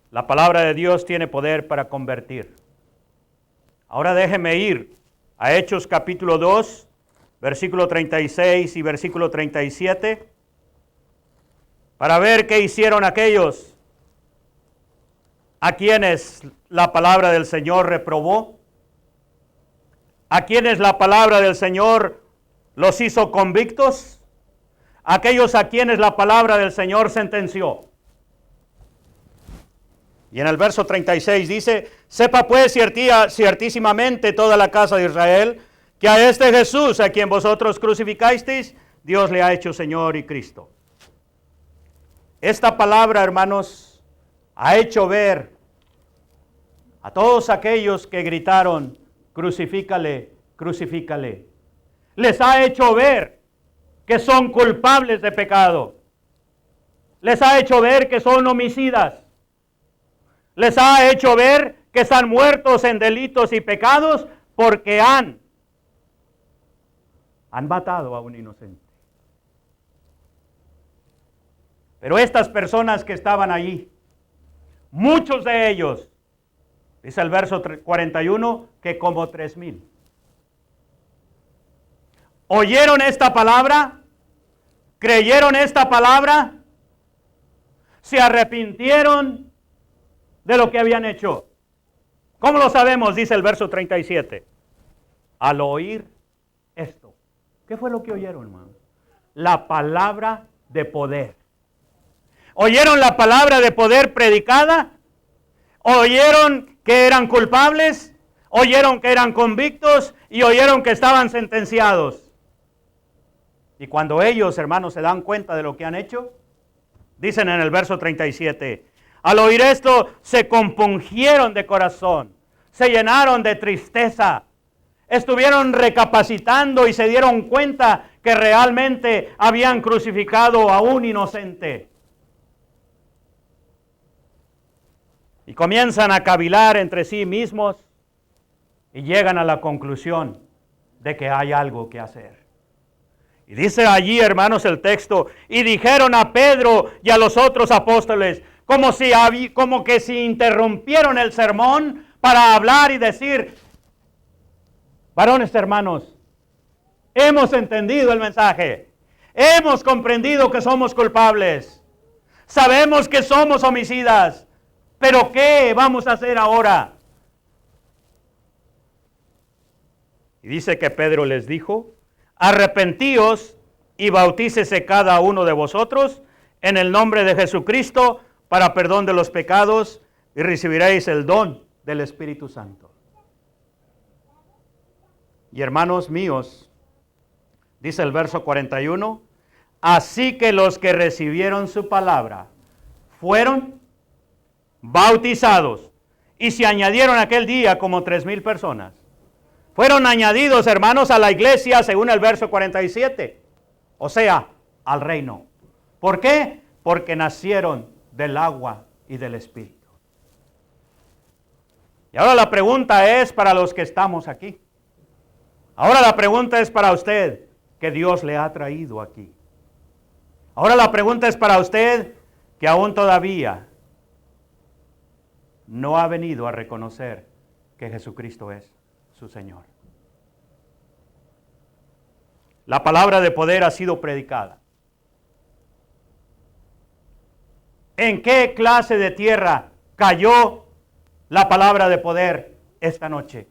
La palabra de Dios tiene poder para convertir. Ahora déjeme ir a Hechos capítulo 2, versículo 36 y versículo 37, para ver qué hicieron aquellos a quienes la palabra del Señor reprobó, a quienes la palabra del Señor los hizo convictos, aquellos a quienes la palabra del Señor sentenció. Y en el verso 36 dice, sepa pues ciertísimamente toda la casa de Israel, que a este Jesús, a quien vosotros crucificasteis, Dios le ha hecho Señor y Cristo. Esta palabra, hermanos, ha hecho ver a todos aquellos que gritaron, crucifícale, crucifícale. Les ha hecho ver que son culpables de pecado. Les ha hecho ver que son homicidas. Les ha hecho ver que están muertos en delitos y pecados porque han matado a un inocente. Pero estas personas que estaban allí, muchos de ellos, dice el verso 41, que como 3,000. ¿Oyeron esta palabra? ¿Creyeron esta palabra? ¿Se arrepintieron de lo que habían hecho? ¿Cómo lo sabemos? Dice el verso 37. Al oír esto. ¿Qué fue lo que oyeron, hermanos? La palabra de poder. ¿Oyeron la palabra de poder predicada? ¿Oyeron que eran culpables? ¿Oyeron que eran convictos? ¿Y oyeron que estaban sentenciados? Y cuando ellos, hermanos, se dan cuenta de lo que han hecho, dicen en el verso 37, al oír esto se compungieron de corazón, se llenaron de tristeza, estuvieron recapacitando y se dieron cuenta que realmente habían crucificado a un inocente. Y comienzan a cavilar entre sí mismos y llegan a la conclusión de que hay algo que hacer. Y dice allí, hermanos, el texto, y dijeron a Pedro y a los otros apóstoles, como que si interrumpieron el sermón para hablar y decir, varones hermanos, hemos entendido el mensaje, hemos comprendido que somos culpables, sabemos que somos homicidas, pero ¿qué vamos a hacer ahora? Y dice que Pedro les dijo, arrepentíos y bautícese cada uno de vosotros en el nombre de Jesucristo para perdón de los pecados y recibiréis el don del Espíritu Santo. Y hermanos míos, dice el verso 41, así que los que recibieron su palabra fueron bautizados y se añadieron aquel día como 3,000 personas. Fueron añadidos, hermanos, a la iglesia según el verso 47, o sea, al reino. ¿Por qué? Porque nacieron del agua y del Espíritu. Y ahora la pregunta es para los que estamos aquí. Ahora la pregunta es para usted, que Dios le ha traído aquí. Ahora la pregunta es para usted, que aún todavía no ha venido a reconocer que Jesucristo es su Señor. La palabra de poder ha sido predicada. ¿En qué clase de tierra cayó la palabra de poder esta noche?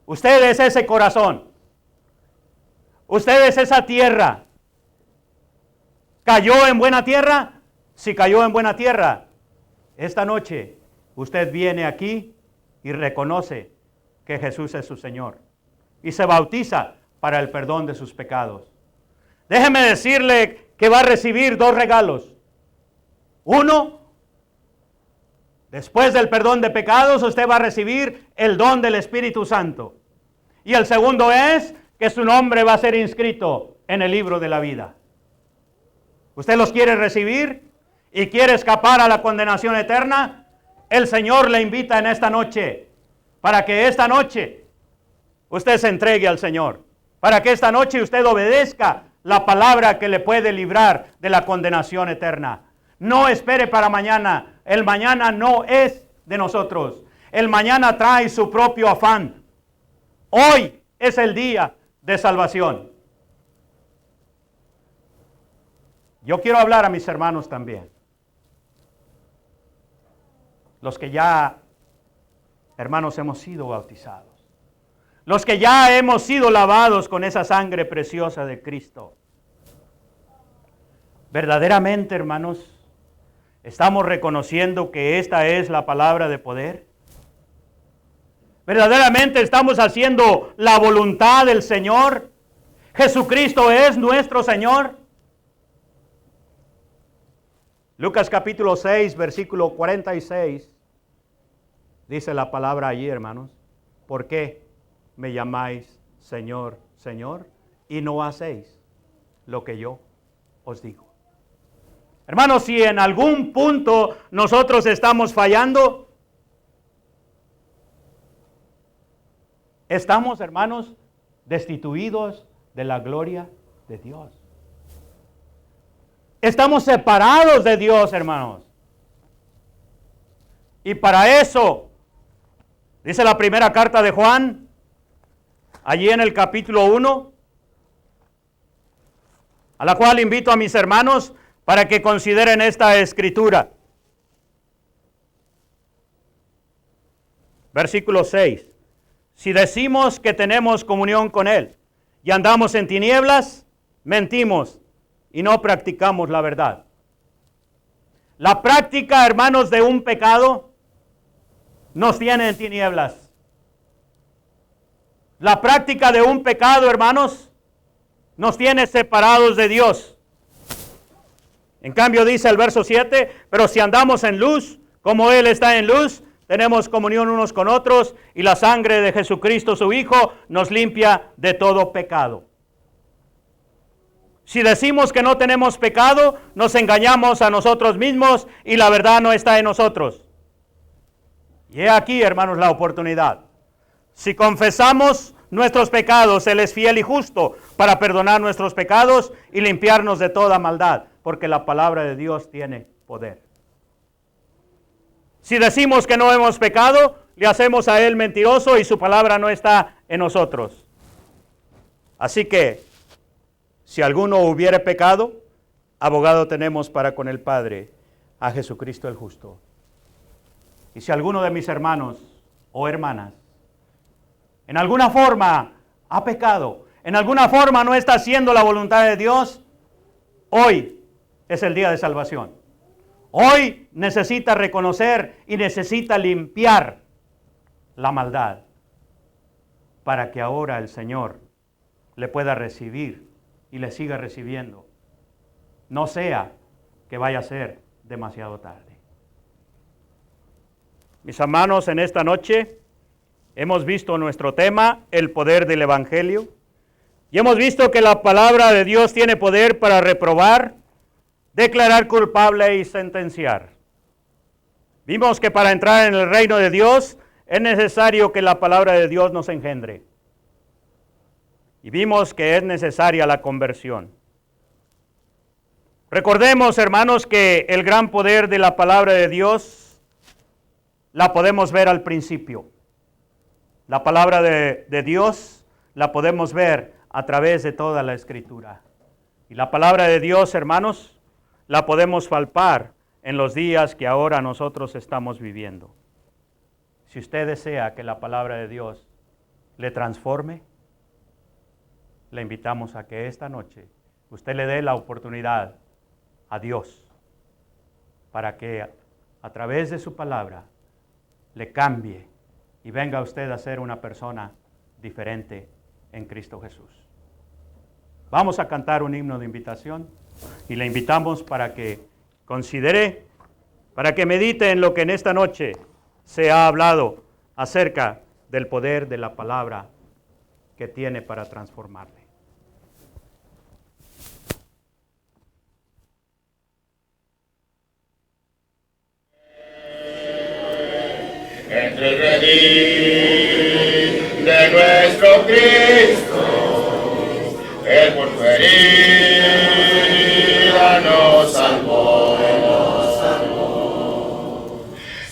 Usted es ese corazón. Usted es esa tierra. ¿Cayó en buena tierra? Si cayó en buena tierra, esta noche usted viene aquí y reconoce que Jesús es su Señor y se bautiza para el perdón de sus pecados. Déjeme decirle que va a recibir 2 regalos. Uno, después del perdón de pecados, usted va a recibir el don del Espíritu Santo. Y el segundo es que su nombre va a ser inscrito en el libro de la vida. ¿Usted los quiere recibir y quiere escapar a la condenación eterna? El Señor le invita en esta noche, para que esta noche usted se entregue al Señor, para que esta noche usted obedezca la palabra que le puede librar de la condenación eterna. No espere para mañana, el mañana no es de nosotros, el mañana trae su propio afán. Hoy es el día de salvación. Yo quiero hablar a mis hermanos también. Los que ya, hermanos, hemos sido bautizados. Los que ya hemos sido lavados con esa sangre preciosa de Cristo. Verdaderamente, hermanos, ¿estamos reconociendo que esta es la palabra de poder? ¿Verdaderamente estamos haciendo la voluntad del Señor? ¿Jesucristo es nuestro Señor? Lucas capítulo 6, versículo 46. Dice la palabra allí, hermanos, ¿por qué me llamáis Señor, Señor, y no hacéis lo que yo os digo? Hermanos, si en algún punto nosotros estamos fallando, estamos, hermanos, destituidos de la gloria de Dios. Estamos separados de Dios, hermanos. Y para eso, dice la primera carta de Juan, allí en el capítulo 1, a la cual invito a mis hermanos para que consideren esta escritura. Versículo 6. Si decimos que tenemos comunión con Él y andamos en tinieblas, mentimos y no practicamos la verdad. La práctica, hermanos, de un pecado nos tiene en tinieblas. La práctica de un pecado, hermanos, nos tiene separados de Dios. En cambio dice el verso 7, pero si andamos en luz, como Él está en luz, tenemos comunión unos con otros y la sangre de Jesucristo, su Hijo, nos limpia de todo pecado. Si decimos que no tenemos pecado, nos engañamos a nosotros mismos y la verdad no está en nosotros. Y he aquí, hermanos, la oportunidad. Si confesamos nuestros pecados, Él es fiel y justo para perdonar nuestros pecados y limpiarnos de toda maldad, porque la palabra de Dios tiene poder. Si decimos que no hemos pecado, le hacemos a Él mentiroso y su palabra no está en nosotros. Así que, si alguno hubiere pecado, abogado tenemos para con el Padre, a Jesucristo el justo. Y si alguno de mis hermanos o hermanas en alguna forma ha pecado, en alguna forma no está haciendo la voluntad de Dios, hoy es el día de salvación. Hoy necesita reconocer y necesita limpiar la maldad para que ahora el Señor le pueda recibir y le siga recibiendo. No sea que vaya a ser demasiado tarde. Mis hermanos, en esta noche hemos visto nuestro tema, el poder del Evangelio, y hemos visto que la palabra de Dios tiene poder para reprobar, declarar culpable y sentenciar. Vimos que para entrar en el reino de Dios es necesario que la palabra de Dios nos engendre. Y vimos que es necesaria la conversión. Recordemos, hermanos, que el gran poder de la palabra de Dios la podemos ver al principio. La palabra de Dios la podemos ver a través de toda la Escritura. Y la palabra de Dios, hermanos, la podemos palpar en los días que ahora nosotros estamos viviendo. Si usted desea que la palabra de Dios le transforme, le invitamos a que esta noche usted le dé la oportunidad a Dios para que a través de su palabra le cambie y venga usted a ser una persona diferente en Cristo Jesús. Vamos a cantar un himno de invitación y le invitamos para que considere, para que medite en lo que en esta noche se ha hablado acerca del poder de la palabra que tiene para transformarle. Entre el redil de nuestro Cristo, Él por su herida nos salvó.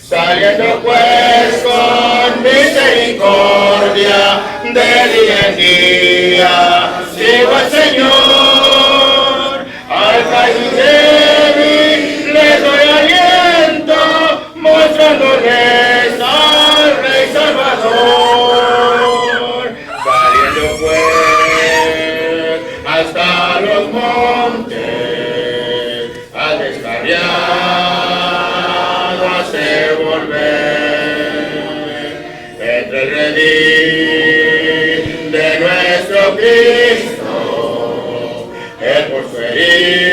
Saliendo pues con misericordia de día en día, sigo al Señor, al caído débil le doy aliento, mostrándoles al Rey Salvador. Saliendo pues hasta los montes, al descarriado hace volver. Entre el redil de nuestro Cristo, Él por su herida